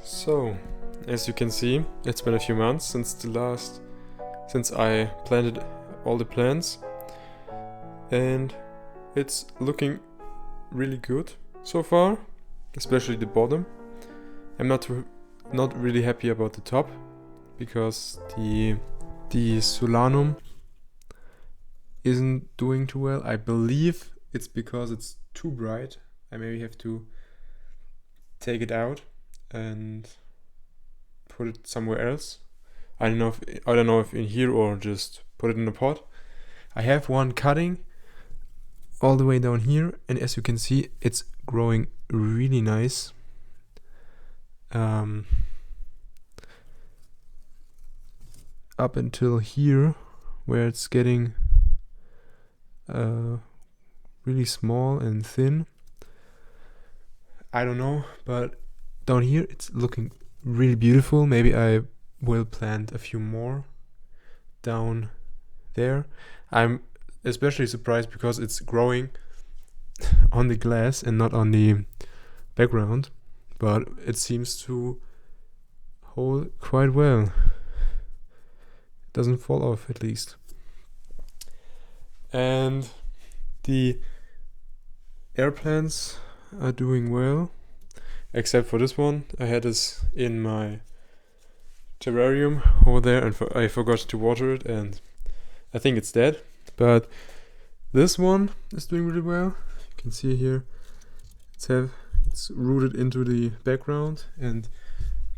So, as you can see, it's been a few months since I planted all the plants, and it's looking really good so far, especially the bottom. I'm not really happy about the top because the solanum isn't doing too well. I believe it's because it's too bright. I maybe have to take it out and put it somewhere else. I don't know if in here or just put it in a pot. I have one cutting all the way down here, and as you can see, it's growing really nice. Up until here, where it's getting really small and thin. I don't know, but down here it's looking really beautiful. Maybe I will plant a few more down there. I'm especially surprised because it's growing on the glass and not on the background, but it seems to hold quite well. It doesn't fall off, at least. And the air plants are doing well, except for this one. I had this in my terrarium over there, and I forgot to water it, and I think it's dead. But this one is doing really well. You can see here it's rooted into the background, and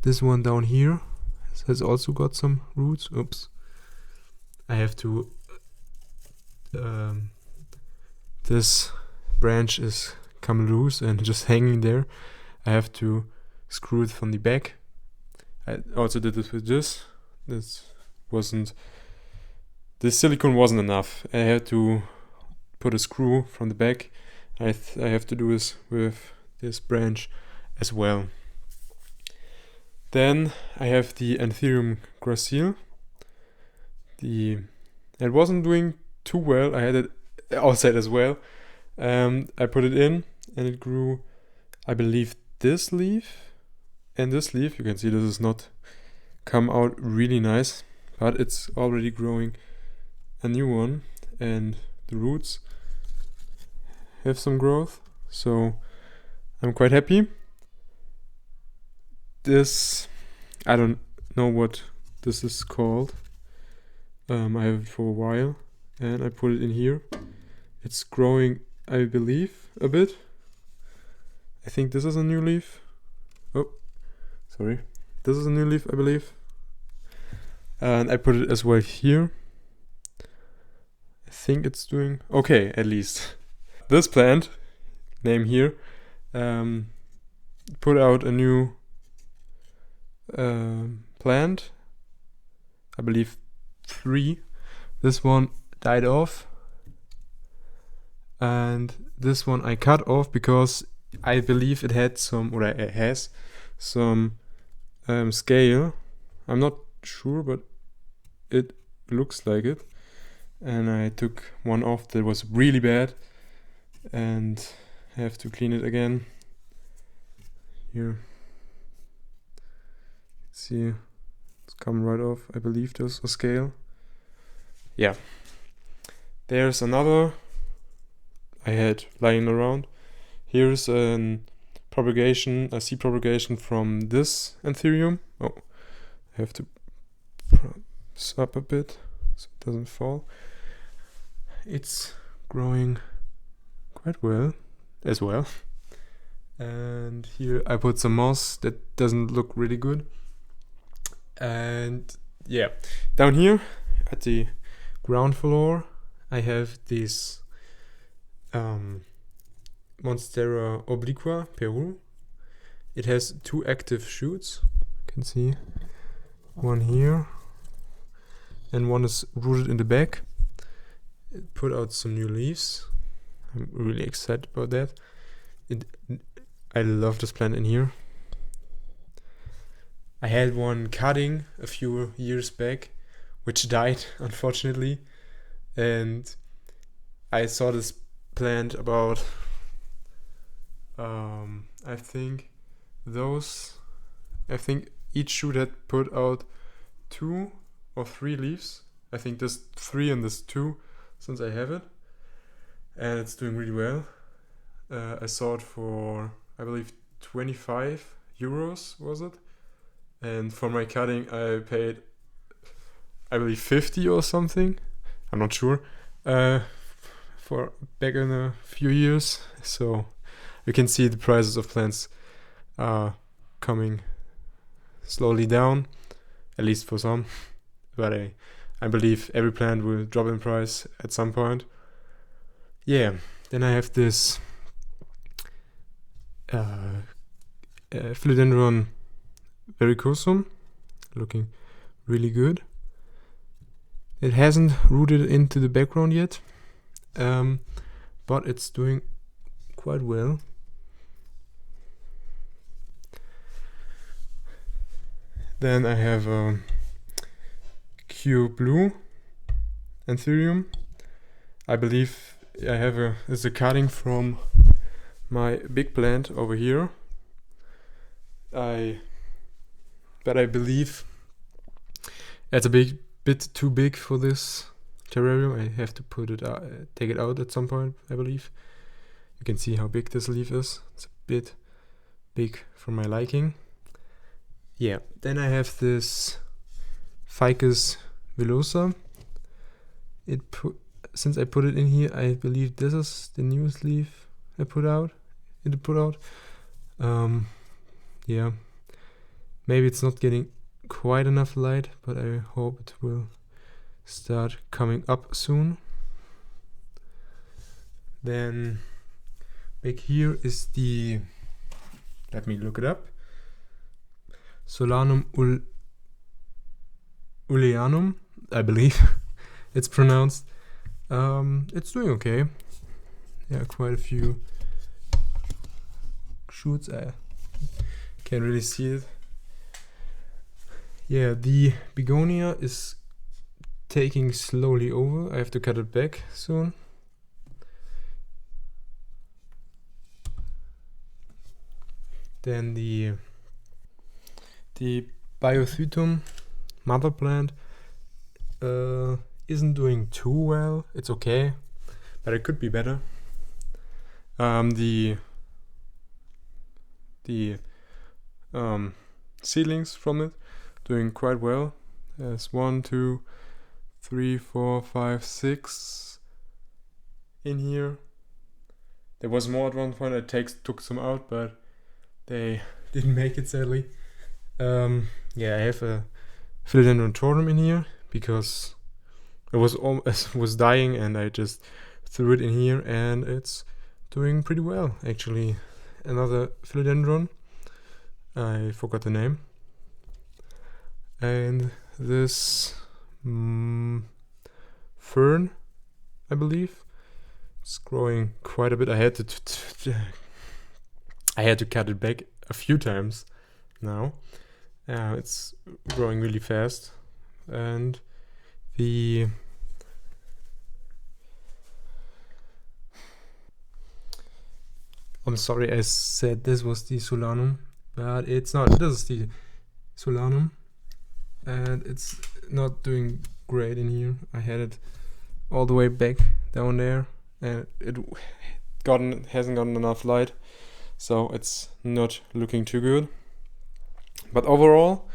this one down here has also got some roots. Oops, I have to this branch is come loose and just hanging there. I have to screw it from the back. I also did it with this. This silicone wasn't enough. I had to put a screw from the back. I have to do this with this branch as well. Then I have the Anthurium gracile. It wasn't doing too well. I had it outside as well. I put it in and it grew, I believe, this leaf and this leaf. You can see this is not come out really nice, but it's already growing a new one, and the roots have some growth, so I'm quite happy. This, I don't know what this is called. I have it for a while, and I put it in here. It's growing, I believe, a bit. I think this is a new leaf. Oh, sorry. This is a new leaf, I believe. And I put it as well here. I think it's doing okay, at least. This plant, name here, put out a new plant. I believe 3. This one died off. And this one I cut off because I believe it had some, or it has some scale. I'm not sure, but it looks like it. And I took one off that was really bad, and have to clean it again. Here, see, it's come right off. I believe there's a scale. Yeah, there's another I had lying around. Here's a seed propagation from this Anthurium. Oh, I have to press up a bit so it doesn't fall. It's growing quite well as well. And here I put some moss that doesn't look really good. And yeah, down here at the ground floor I have this Monstera obliqua Peru. It has 2 active shoots. You can see one here, and one is rooted in the back. It put out some new leaves. I'm really excited about that. I love this plant in here. I had one cutting a few years back, which died, unfortunately. and I saw this plant about I think each shoot had put out 2 or 3 leaves. I think there's 3 and there's 2 since I have it, and it's doing really well. I saw it for, I believe, 25 euros was it, and for my cutting I paid, I believe, 50 or something, I'm not sure, for back in a few years. So you can see the prices of plants are coming slowly down, at least for some, but I believe every plant will drop in price at some point. Yeah, then I have this Philodendron verrucosum, looking really good. It hasn't rooted into the background yet, but it's doing quite well. Then I have Q Blue Anthurium. I believe I have a cutting from my big plant over here. But I believe it's a bit too big for this terrarium. I have to take it out at some point, I believe. You can see how big this leaf is. It's a bit big for my liking. Yeah, then I have this Ficus villosa. Since I put it in here, I believe this is the newest leaf I put out. Yeah, maybe it's not getting quite enough light, but I hope it will start coming up soon. Then back here is the, let me look it up, Solanum Uleanum, I believe it's pronounced. It's doing okay. Yeah, quite a few shoots. I can't really see it. Yeah, the begonia is taking slowly over. I have to cut it back soon. Then the Biothytum mother plant isn't doing too well. It's okay, but it could be better. The seedlings from it doing quite well. There's 1, 2, 3, 4, 5, 6 in here. There was more at one point. I took some out, but they didn't make it, sadly. Yeah, I have a Philodendron torum in here because it was dying, and I just threw it in here, and it's doing pretty well, actually. Another Philodendron, I forgot the name, and this fern, I believe, it's growing quite a bit. I had to cut it back a few times now. It's growing really fast, and I'm sorry, I said this was the Solanum, but it's not. This is the Solanum, and it's not doing great in here. I had it all the way back down there, and it hasn't gotten enough light, so it's not looking too good. But overall,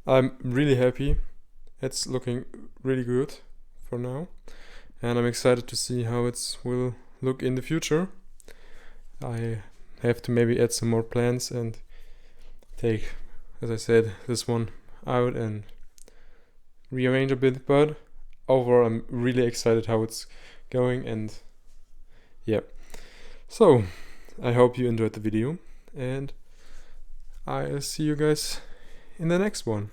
I'm really happy. It's looking really good for now, and I'm excited to see how it will look in the future. I have to maybe add some more plants and take, as I said, this one out and rearrange a bit, but overall I'm really excited how it's going, and yeah. So I hope you enjoyed the video, and I'll see you guys in the next one.